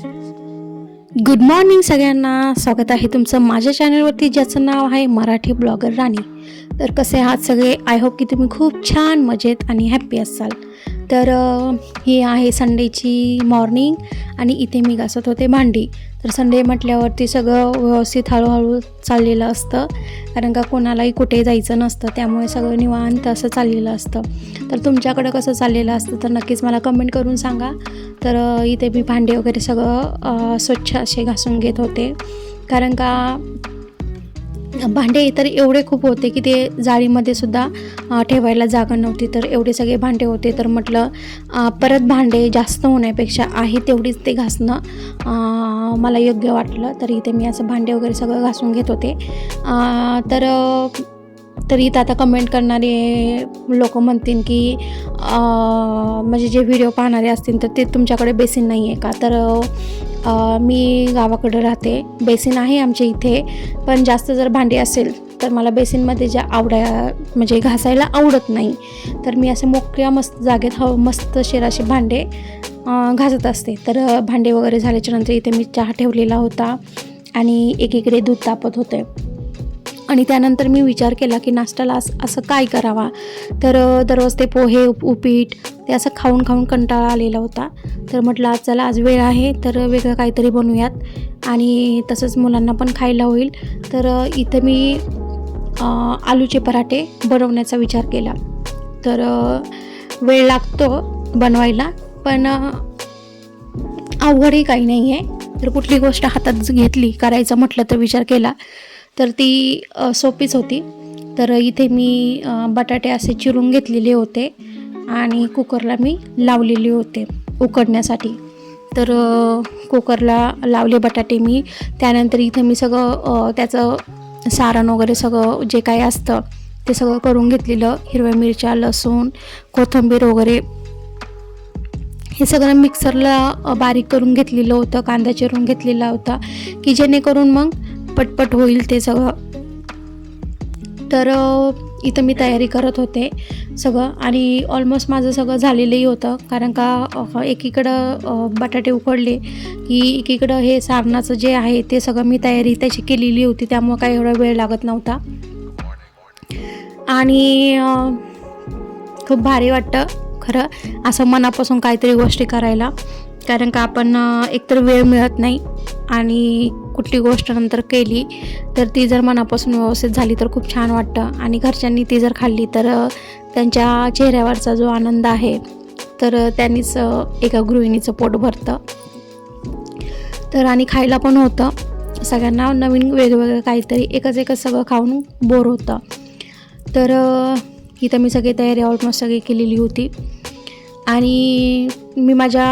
Good morning सगळ्यांना. स्वागत आहे तुमचं माझ्या चॅनलवरती, ज्याचं नाव आहे मराठी ब्लॉगर राणी. तर कसे आहात सगळे? आय होप की तुम्ही खूप छान मजेत आणि हॅप्पी असाल. तर ही आहे संडेची मॉर्निंग आणि इथे मी घासत होते भांडी. तर संडे म्हटल्यावरती सगळं व्यवस्थित हळूहळू चाललेलं असतं, कारण का कोणालाही कुठे जायचं नसतं, त्यामुळे सगळं निवांत असं चाललेलं असतं. तर तुमच्याकडं कसं चाललेलं असतं तर नक्कीच मला कमेंट करून सांगा. तर इथे मी भांडे वगैरे सगळं स्वच्छ असे घासून घेत होते, कारण का भांडे तर एवढे खूप होते की ते जाळीमध्ये सुद्धा ठेवायला जागा नव्हती. तर एवढे सगळे भांडे होते, तर म्हटलं परत भांडे जास्त होण्यापेक्षा आहे तेवढीच ते घासणं मला योग्य वाटलं. तर इथे मी असं भांडे वगैरे सगळं घासून घेत होते. तर इथं आता कमेंट करणारे लोक म्हणतील की म्हणजे जे व्हिडिओ पाहणारे असतील तर ते तुमच्याकडे बेसिन नाही आहे का? तर मी गावाकडे राहते, बेसिन आहे आमच्या इथे, पण जास्त जर भांडी असेल तर मला बेसिनमध्ये म्हणजे घासायला आवडत नाही. तर मी असे मोकळ्या मस्त जागेत मस्त असे भांडे घासत असते. तर भांडे वगैरे झाल्याच्यानंतर इथे मी चहा ठेवलेला होता आणि एकीकडे दूध तापत होते. आणि त्यानंतर मी विचार केला की नाश्त्याला असं काय करावा. तर दररोज ते पोहे उपीट ते असं खाऊन खाऊन कंटाळा आलेला होता. तर म्हटलं आज चला, आज वेळ आहे तर वेगळं काहीतरी बनवूयात आणि तसंच मुलांना पण खायला होईल. तर इथं मी आलूचे पराठे बनवण्याचा विचार केला. तर वेळ लागतो बनवायला, पण अवघडही काही नाही आहे. तर कुठली गोष्ट हातात घेतली करायचं म्हटलं तर विचार केला तर ती सोपीच होती. तर इथे मी बटाटे असे चिरून घेतलेले होते आणि कुकरला मी लावलेले होते उकडण्यासाठी. तर कुकरला लावले बटाटे मी. त्यानंतर इथे मी सगळं त्याचं सारण वगैरे सगळं जे काही असतं ते सगळं करून घेतलेलं. हिरव्या मिरच्या, लसूण, कोथिंबीर वगैरे हे सगळं मिक्सरला बारीक करून घेतलेलं होतं. कांदा चिरून घेतलेला होता की जेणेकरून मग पटपट होईल ते सगळं. तर इथं मी तयारी करत होते सगळं आणि ऑलमोस्ट माझं सगळं झालेलंही होतं, कारण का एकीकडं बटाटे उकडले की एकीकडं हे सारणाचं जे आहे ते सगळं मी तयारी त्याची केलेली होती, त्यामुळं काही एवढा वेळ लागत नव्हता. आणि खूप भारी वाटतं खरं असं मनापासून काहीतरी गोष्टी करायला, कारण का आपण एकतर वेळ मिळत नाही आणि कुठली गोष्ट नंतर केली तर ती जर मनापासून व्यवस्थित झाली तर खूप छान वाटतं. आणि घरच्यांनी ती जर खाल्ली तर त्यांच्या चेहऱ्यावरचा जो आनंद आहे तर त्यांनीच एका गृहिणीचं पोट भरतं. तर आणि खायला पण होतं सगळ्यांना, नवीन वेगवेगळं काहीतरी, एकच सगळं खाऊन बोर होतं. तर इथं मी सगळी तयारी ऑलमोस्ट सगळी केलेली होती. आणि मी माझ्या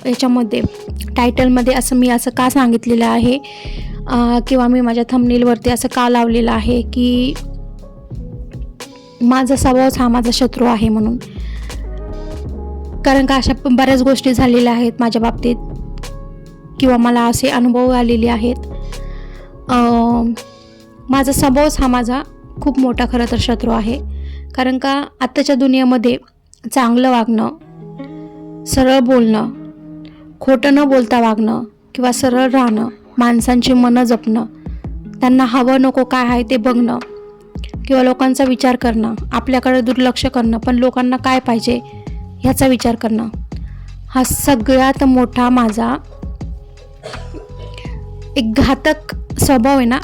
याच्यामध्ये टायटलमध्ये असं का सांगितलेलं आहे किंवा मी माझ्या थंबनेलवरती असं का लावलेलं आहे की माझा स्वभावच हा माझा शत्रू आहे म्हणून. कारण का अशा बऱ्याच गोष्टी झालेल्या आहेत माझ्या बाबतीत किंवा मला असे अनुभव आलेले आहेत. माझा स्वभावच हा माझा खूप मोठा खरं तर शत्रू आहे. कारण का आत्ताच्या दुनियेमध्ये चांगलं वागणं, सरळ बोलणं, खोटं न बोलता वागणं किंवा सरळ राहणं, माणसांची मनं जपणं, त्यांना हवं नको काय आहे ते बघणं किंवा लोकांचा विचार करणं, आपल्याकडे दुर्लक्ष करणं पण लोकांना काय पाहिजे ह्याचा विचार करणं, हा सगळ्यात मोठा माझा एक घातक स्वभाव आहे ना,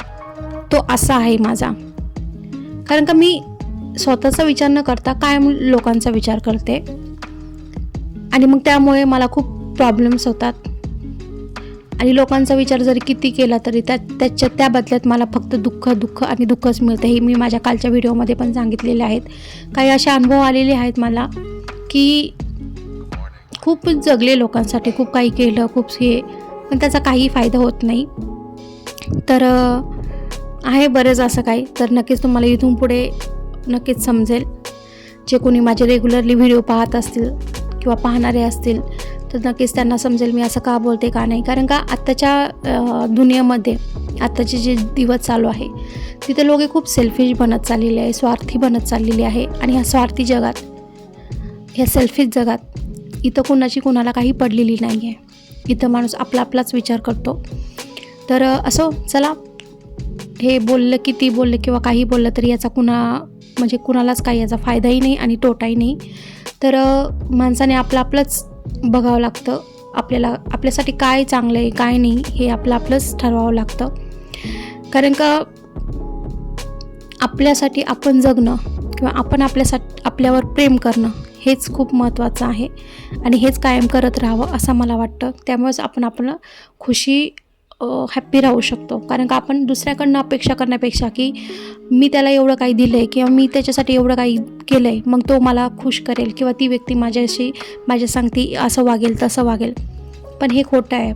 तो असा आहे माझा. कारण का मी स्वतःचा विचार न करता कायम लोकांचा विचार करते आणि मग त्यामुळे मला खूप प्रॉब्लेम्स होतात. आणि लोकांचा विचार जरी किती केला तरी त्या बदल्यात मला फक्त दुःख आणि दुःखच मिळतं. हे मी माझ्या कालच्या व्हिडिओमध्ये पण सांगितलेले आहेत. काही असे अनुभव आलेले आहेत मला की खूप जगले लोकांसाठी, खूप काही केलं, खूप हे, पण त्याचा काही फायदा होत नाही. तर आहे बरंच असं काही. तर नक्कीच तुम्हाला इथून पुढे नक्कीच समजेल, जे कोणी माझे रेग्युलरली व्हिडिओ पाहत असतील किंवा पाहणारे असतील तर नक्कीच त्यांना समजेल मी असं का बोलते का नाही. कारण का आत्ताच्या दुनियेमध्ये, आत्ताचे जे दिवस चालू आहे तिथे लोक खूप सेल्फिश बनत चाललेले आहे, स्वार्थी बनत चाललेली आहे. आणि ह्या स्वार्थी जगात, ह्या सेल्फिश जगात इथं कुणाची कुणाला काही पडलेली नाही आहे. इथं माणूस आपलाच विचार करतो. तर असो, चला, हे बोललं किती बोललं किंवा काही बोललं तरी याचा म्हणजे कुणालाच काही याचा फायदाही नाही आणि तोटाही नाही. तर माणसाने आपलंच बघावं लागतं. आपल्यासाठी काय चांगलं आहे काय नाही हे आपलंच ठरवावं लागतं. कारण का आपल्यासाठी आपण जगणं किंवा आपण आपल्यावर प्रेम करणं हेच खूप महत्त्वाचं आहे आणि हेच कायम करत राहावं असं मला वाटतं. त्यामुळेच आपण खुशी हॅप्पी राहू शकतो. कारण का आपण दुसऱ्याकडनं अपेक्षा करण्यापेक्षा की मी त्याला एवढं काही दिलं आहे किंवा मी त्याच्यासाठी एवढं काही केलं आहे, मग तो मला खुश करेल किंवा ती व्यक्ती माझ्या सांगती असं वागेल तसं वागेल, पण हे खोटं आहे.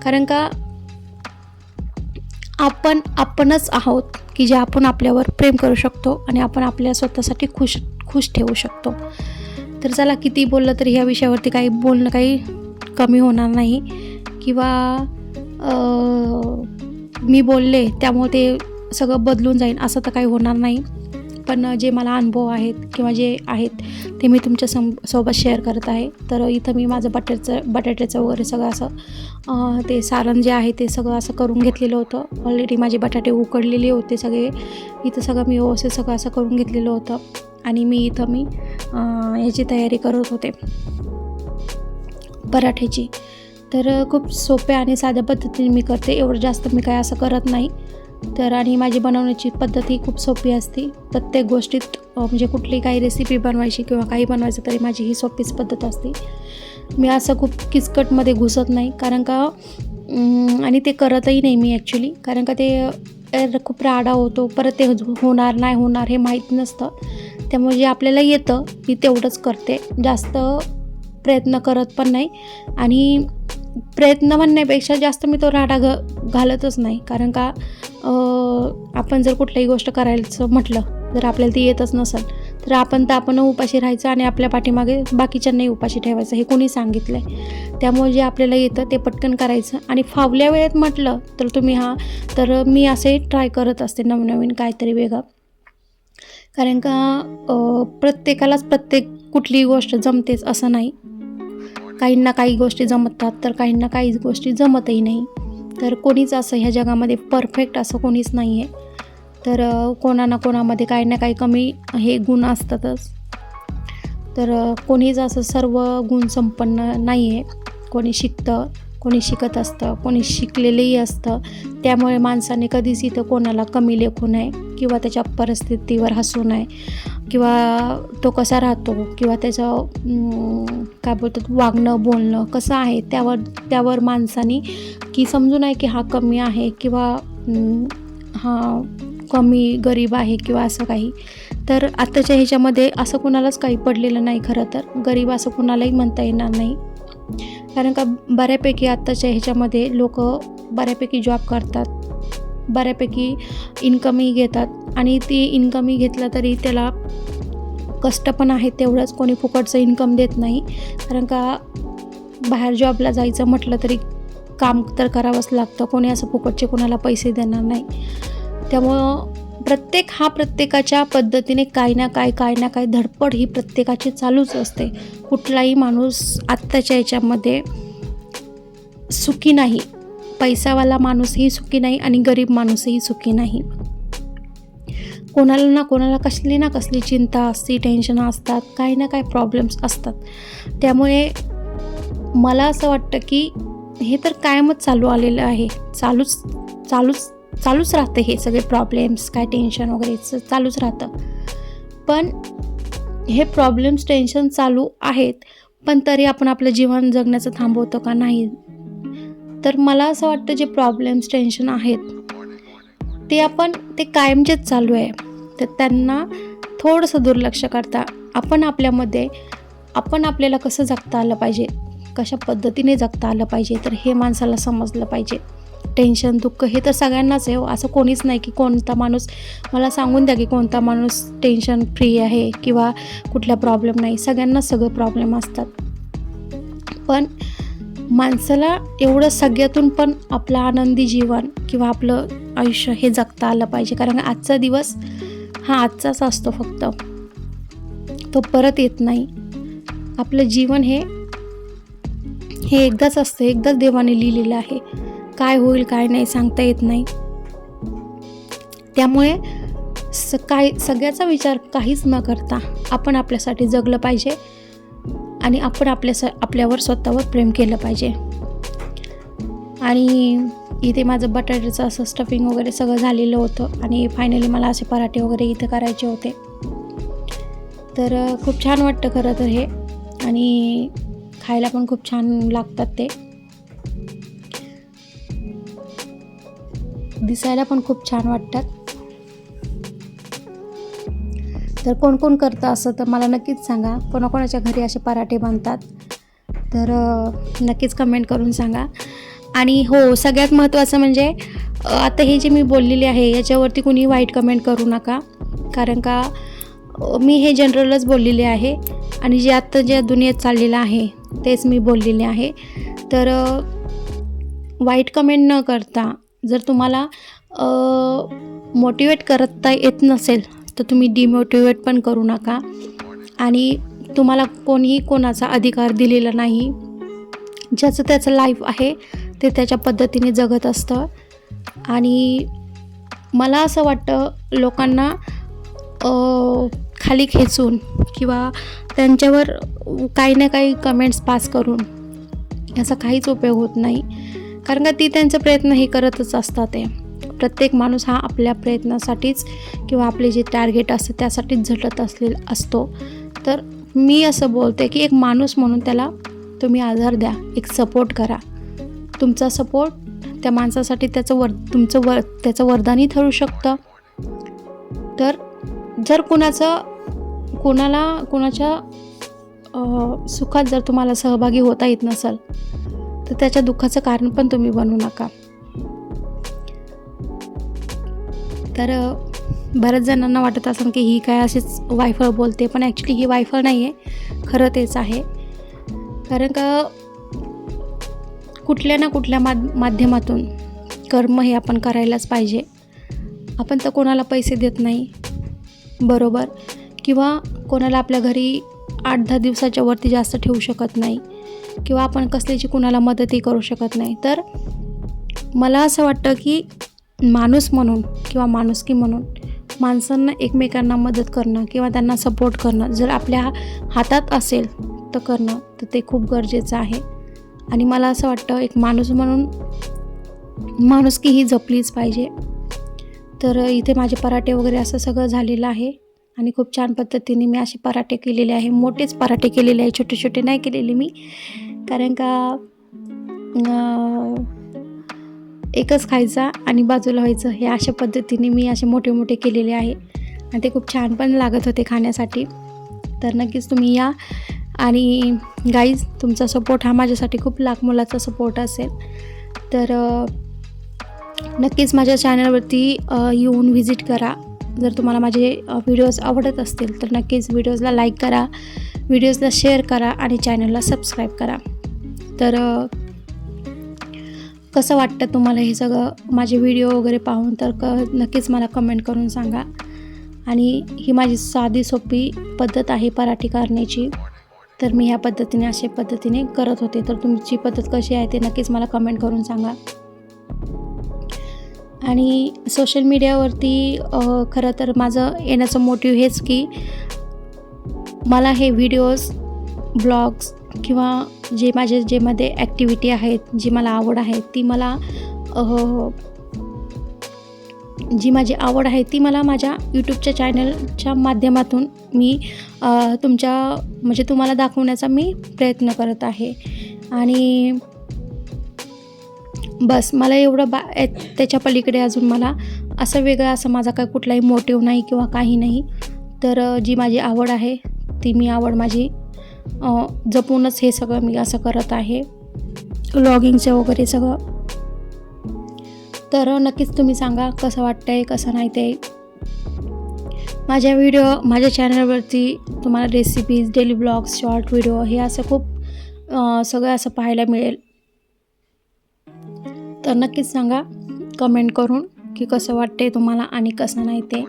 कारण का आपणच आहोत की जे आपण आपल्यावर प्रेम करू शकतो आणि आपण आपल्या स्वतःसाठी खुश ठेवू शकतो. तर चला, किती बोललं तरी ह्या विषयावरती बोलणं काही कमी होणार नाही किंवा मी बोलले त्यामुळे ते सगळं बदलून जाईल असं तर काही होणार नाही. पण जे मला अनुभव आहेत किंवा जे आहेत ते मी तुमच्या सोबत शेअर करत आहे. तर इथं मी माझं बटाट्याचं वगैरे सगळं असं ते सारण जे आहे ते सगळं असं करून घेतलेलं होतं. ऑलरेडी माझे बटाटे उकडलेले होते सगळे. इथं सगळं मी व्यवस्थित सगळं असं करून घेतलेलं होतं आणि मी ह्याची तयारी करत होते पराठ्याची. तर खूप सोप्या आणि साध्या पद्धतीने मी करते. एवढं जास्त मी काय असं करत नाही. तर आणि माझी बनवण्याची पद्धत ही खूप सोपी असते. प्रत्येक गोष्टीत म्हणजे कुठली काही रेसिपी बनवायची किंवा काही बनवायचं तरी माझी ही सोपीच पद्धत असते. मी असं खूप किचकटमध्ये घुसत नाही. कारण का आणि ते करतही नाही मी ॲक्च्युली. कारण का ते खूप राडा होतो. परत ते होणार नाही होणार हे माहीत नसतं. त्यामुळे जे आपल्याला येतं मी तेवढंच करते. जास्त प्रयत्न करत पण नाही आणि प्रयत्न म्हणण्यापेक्षा जास्त मी तो राडा घालतच नाही. कारण का आपण जर कुठलीही गोष्ट करायचं म्हटलं, जर आपल्याला ती येतच नसेल तर आपण उपाशी राहायचं आणि आपल्या पाठीमागे बाकीच्यांनाही उपाशी ठेवायचं, हे कोणी सांगितलं आहे. त्यामुळे जे आपल्याला येतं ते पटकन करायचं आणि फावल्या वेळेत म्हटलं तर मी असे ट्राय करत असते नवनवीन काहीतरी वेगळं. कारण का प्रत्येकालाच कुठलीही गोष्ट जमतेच असं नाही. काहींना काही गोष्टी जमतात तर काहींना काही गोष्टी जमतही नाही. तर कोणीच असं ह्या जगामध्ये परफेक्ट असं कोणीच नाही आहे. तर कोणामध्ये काही ना काही कमी हे गुण असतातच. तर कोणीच असं सर्व गुण संपन्न नाही आहे. कोणी शिकतं, कोणी शिकत असतं, कोणी शिकलेलंही असतं. त्यामुळे माणसाने कधीच इथं कोणाला कमी लेखू नये किंवा त्याच्या परिस्थितीवर हसू नये किंवा तो कसा राहतो किंवा त्याचं काय बोलतात वागणं बोलणं कसं आहे त्यावर माणसाने की समजू नये की हा कमी आहे किंवा हा कमी गरीब आहे किंवा असं काही. तर आत्ताच्या ह्याच्यामध्ये असं कुणालाच काही पडलेलं नाही. खरं तर गरीब असं कुणालाही म्हणता येणार नाही. कारण का बऱ्यापैकी आत्ताच्या ह्याच्यामध्ये लोक बऱ्यापैकी जॉब करतात, बऱ्यापैकी इन्कमही घेतात आणि ती इन्कमही घेतलं तरी त्याला कष्ट पण आहेत तेवढंच. कोणी फुकटचं इन्कम देत नाही. कारण का बाहेर जॉबला जायचं म्हटलं तरी काम तर करावंच लागतं. कोणी असं फुकटचे कोणाला पैसे देणार नाही. त्यामुळं प्रत्येकाच्या पद्धतीने काही ना काही धडपड ही प्रत्येकाची चालूच असते. कुठलाही माणूस आत्ताच्या याच्यामध्ये सुखी नाही. पैसावाला माणूसही सुखी नाही आणि गरीब माणूसही सुखी नाही. कोणाला कसली ना कसली चिंता असते, टेन्शन असतात, काही ना काही प्रॉब्लेम्स असतात. त्यामुळे मला असं वाटतं की हे तर कायमच चालू आलेलं आहे. चालूच राहतं हे सगळे प्रॉब्लेम्स, काय टेन्शन वगैरे चालूच राहतं. पण हे प्रॉब्लेम्स टेन्शन चालू आहेत, पण तरी आपण आपलं जीवन जगण्याचं थांबवतो का नाही? तर मला असं वाटतं जे प्रॉब्लेम्स टेन्शन आहेत ते कायमचेच चालू आहे. तर त्यांना थोडंसं दुर्लक्ष करता आपण आपल्याला कसं जगता आलं पाहिजे, कशा पद्धतीने जगता आलं पाहिजे, तर हे माणसाला समजलं पाहिजे. टेन्शन दुःख हे तर सगळ्यांनाच आहे. असं कोणीच नाही की कोणता माणूस मला सांगून द्या की कोणता माणूस टेन्शन फ्री आहे किंवा कुठला प्रॉब्लेम नाही. सगळ्यांनाच सगळं प्रॉब्लेम असतात. पण माणसाला एवढं सगळ्यातून पण आपलं आनंदी जीवन किंवा आपलं आयुष्य हे जगता आलं पाहिजे. कारण आजचा दिवस हा आजचाच असतो फक्त, तो परत येत नाही. आपलं जीवन हे हे एकदाच असतं, एकदाच देवाने लिहिलेलं आहे. काय होईल काय नाही सांगता येत नाही. त्यामुळे सगळ्याचा विचार काहीच न करता आपण आपल्यासाठी जगलं पाहिजे आणि आपण आपल्यावर स्वतःवर प्रेम केलं पाहिजे. आणि इथे माझं बटाट्याचं असं स्टफिंग वगैरे सगळं झालेलं होतं आणि फायनली मला असे पराठे वगैरे इथे करायचे होते. तर खूप छान वाटतं खरं तर हे, आणि खायला पण खूप छान लागतात ते. दिसायला पण खूप छान वाटतात. तर कोण कोण करतं असं तर मला नक्कीच सांगा. कोणाकोणाच्या घरी असे पराठे बनतात तर नक्कीच कमेंट करून सांगा. आणि हो, सगळ्यात महत्त्वाचं म्हणजे आता हे जे मी बोललेले आहे याच्यावरती कुणी वाईट कमेंट करू नका, कारण का मी हे जनरलच बोललेले आहे आणि जे आत्ता ज्या दुनियेत चाललेलं आहे तेच मी बोललेले आहे. तर वाईट कमेंट न करता जर तुम्हाला मोटिवेट करता येत नसेल तर तुम्ही डिमोटिवेट पण करू नका. आणि तुम्हाला कोणीही कोणाचा अधिकार दिलेला नाही. ज्याचं त्याचं लाईफ आहे ते त्याच्या पद्धतीने जगत असतं. आणि मला असं वाटतं लोकांना खाली खेचून किंवा त्यांच्यावर काही ना काही कमेंट्स पास करून याचा काहीच उपयोग होत नाही, कारण का ती त्यांचा प्रयत्न हे करतच असतात. ते प्रत्येक माणूस हा आपल्या प्रयत्नासाठीच किंवा आपले जे टार्गेट असतं त्यासाठीच झटत असतो. तर मी असं बोलते की एक माणूस म्हणून त्याला तुम्ही आधार द्या, एक सपोर्ट करा. तुमचा सपोर्ट त्या माणसासाठी त्याचं वरदानही ठरू शकतं. तर जर कुणाच्या सुखात जर तुम्हाला सहभागी होता येत नसेल तर त्याच्या दुःखाचं कारण पण तुम्ही बनवू नका. तर बऱ्याच जणांना वाटत असेल की ही काय अशीच वायफळ बोलते, पण ॲक्च्युली ही वायफळ नाही आहे, खरं तेच आहे. कारण का कुठल्या ना कुठल्या माध्यमातून कर्म हे आपण करायलाच पाहिजे. आपण तर कोणाला पैसे देत नाही, बरोबर, किंवा कोणाला आपल्या घरी 8-10 दिवसाच्या वरती जास्त ठेवू शकत नाही, किंवा आपण कसल्याची कुणाला मदतही करू शकत नाही. तर मला असं वाटतं की माणूस म्हणून किंवा माणुसकी म्हणून माणसांना एकमेकांना मदत करणं किंवा त्यांना सपोर्ट करणं जर आपल्या हातात असेल तर करणं तर ते खूप गरजेचं आहे. आणि मला असं वाटतं एक माणूस म्हणून माणुसकी ही जपलीच पाहिजे. तर इथे माझे पराठे वगैरे असं सगळं झालेलं आहे आणि खूप छान पद्धतीने मी असे पराठे केलेले आहे. मोठेच पराठे केलेले आहे, छोटे छोटे नाही केलेले मी, कारण का एकच खायचा आणि बाजूला व्हायचं, हे अशा पद्धतीने मी असे मोठे मोठे केलेले आहे आणि ते खूप छान पण लागत होते खाण्यासाठी. तर नक्कीच तुम्ही या. आणि गाईज, तुमचा सपोर्ट हा माझ्यासाठी खूप लाख मोलाचा सपोर्ट असेल. तर नक्कीच माझ्या चॅनलवरती येऊन व्हिजिट करा. जर तुम्हाला माझे व्हिडिओज आवडत असतील तर नक्कीच व्हिडिओजला लाईक करा, व्हिडिओजला शेअर करा आणि चॅनलला सबस्क्राईब करा. तर कसं वाटतं तुम्हाला हे सगळं माझे व्हिडिओ वगैरे पाहून तर नक्कीच मला कमेंट करून सांगा. आणि ही माझी साधी सोपी पद्धत आहे पराठे करण्याची. तर मी ह्या पद्धतीने अशा पद्धतीने करत होते. तर तुमची पद्धत कशी आहे ते नक्कीच मला कमेंट करून सांगा. आणि सोशल मीडियावरती खरं तर माझं येण्याचं मोटिव्ह हेच की मला हे व्हिडिओज, ब्लॉग्स किंवा जे मध्ये ॲक्टिव्हिटी आहेत, जी मला आवड आहे ती मला माझ्या यूट्यूबच्या चॅनलच्या माध्यमातून मी तुम्हाला दाखवण्याचा मी प्रयत्न करत आहे. आणि बस मला एवढं त्याच्या पलीकडे अजून मला असं वेगळं असं माझा काही कुठलाही मोटिव्ह नाही किंवा काही नाही. तर जी माझी आवड आहे ती आवड माझी जपूनच हे सगळं मी असं करत आहे, व्लॉगिंगचं वगैरे सगळं. तर नक्कीच तुम्ही सांगा कसं वाटतं आहे, कसं नाही ते. माझ्या चॅनलवरती तुम्हाला recipes, daily blogs, short video हे असं खूप सगळं असं पाहायला मिळेल. तर नक्कीच सांगा कमेंट करून की कसं वाटते तुम्हाला आणि कसं नाही ते.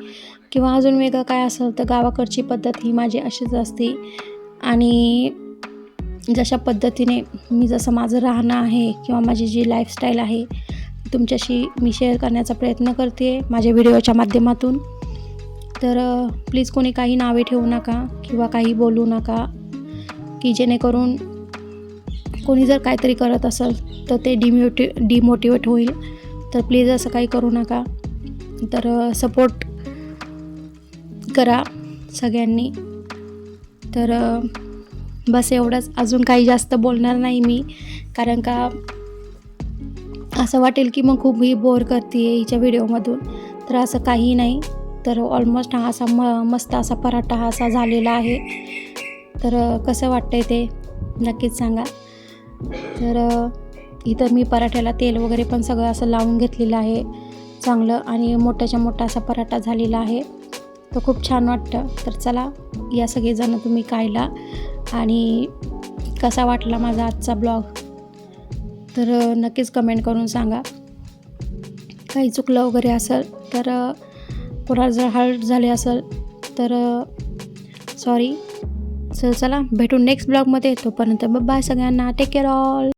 किंवा अजून वेगळं काय असेल तर गावाकडची पद्धत ही माझी अशीच असते. आणि जशा पद्धतीने जसं माझं राहणं आहे किंवा माझी जी लाईफस्टाईल आहे तुमच्याशी मी शेअर करण्याचा प्रयत्न करते माझ्या व्हिडिओच्या माध्यमातून. तर प्लीज कोणी काही नावे ठेवू नका किंवा काही बोलू नका, की जेणेकरून कोणी जर काहीतरी करत असेल तर ते डिमोटिवेट होईल. तर प्लीज असं काही करू नका. तर सपोर्ट करा सगळ्यांनी. तर बस एवढंच, अजून काही जास्त बोलणार नाही मी, कारण का असं वाटेल की मग खूप ही बोर करते आहे हिच्या व्हिडिओमधून. तर असं काही नाही. तर ऑलमोस्ट हा असा मस्त असा पराठा हा असा झालेला आहे. तर कसं वाटतं आहे ते नक्कीच सांगा. तर इथं मी पराठ्याला तेल वगैरे पण सगळं असं लावून घेतलेलं आहे चांगलं, आणि मोठ्याच्या मोठा असा पराठा झालेला आहे. तो खूप छान वाटतं. तर चला या सगळेजण तुम्ही खायला, आणि कसा वाटला माझा आजचा ब्लॉग तर नक्कीच कमेंट करून सांगा. काही चुकलं वगैरे असेल तर कोणाला जर हर्ट झाले असेल तर सॉरी. चला भेटू नेक्स्ट ब्लॉगमध्ये. तोपर्यंत बाय सगळ्यांना. Take care all.